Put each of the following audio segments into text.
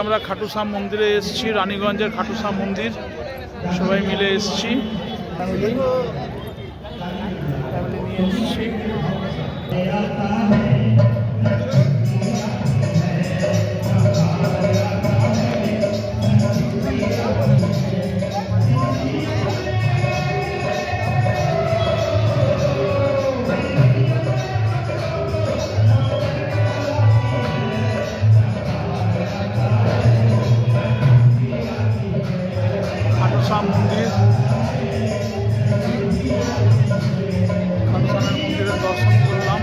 আমরা খাটুশ্যাম মন্দিরে এসেছি, রানীগঞ্জের খাটুশ্যাম মন্দির সবাই মিলে এসেছি, ফ্যামিলি নিয়ে এসেছি। খাটুশ্যাম মন্দির, খাটুশ্যামের মন্দিরের দর্শন করলাম।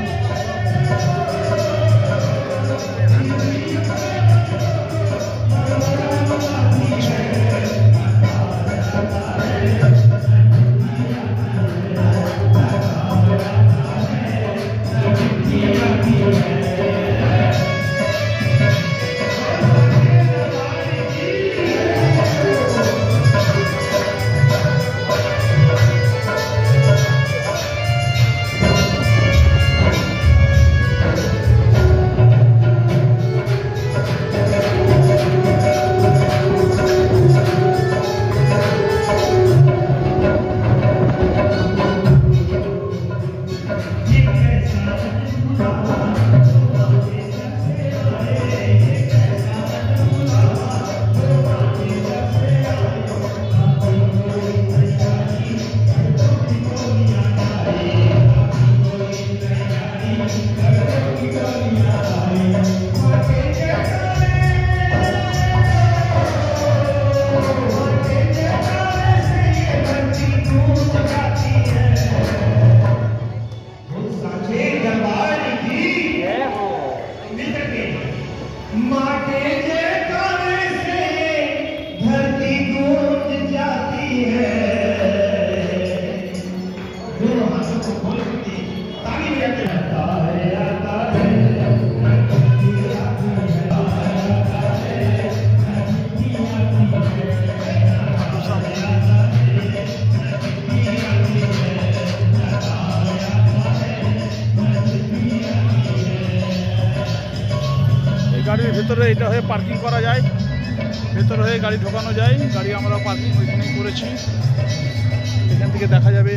গাড়ির ভেতরে এটা হয়ে পার্কিং করা যায়, ভেতরে হয়ে গাড়ি ঢোকানো যায়। গাড়ি আমরা পার্কিং ওইখানেই করেছি। এখান থেকে দেখা যাবে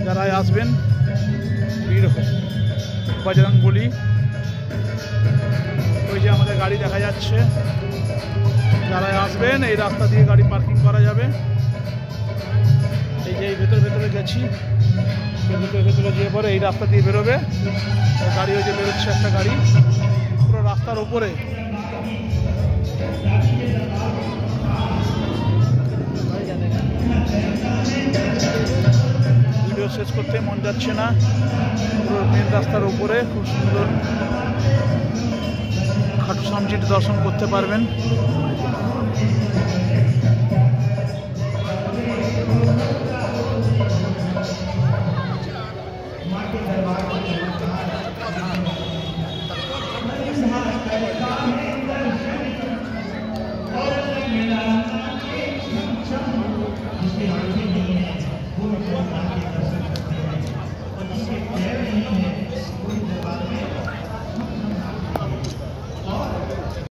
যারা আসবেন, ভিড় বজরং বলি। ওই যে আমাদের গাড়ি দেখা যাচ্ছে, যারা আসবেন এই রাস্তা দিয়ে গাড়ি পার্কিং করা যাবে। এই যে এই ভেতরে গেছি, ভেতরে যেয়ে পরে এই রাস্তা দিয়ে বেরোবে গাড়ি। ওই যে বেরোচ্ছে একটা গাড়ি পুরো রাস্তার উপরে। ভিডিও শেষ করতে মন যাচ্ছে না, পুরো মেন রাস্তার উপরে খুব সুন্দর খাটুশ্যামজির দর্শন করতে পারবেন।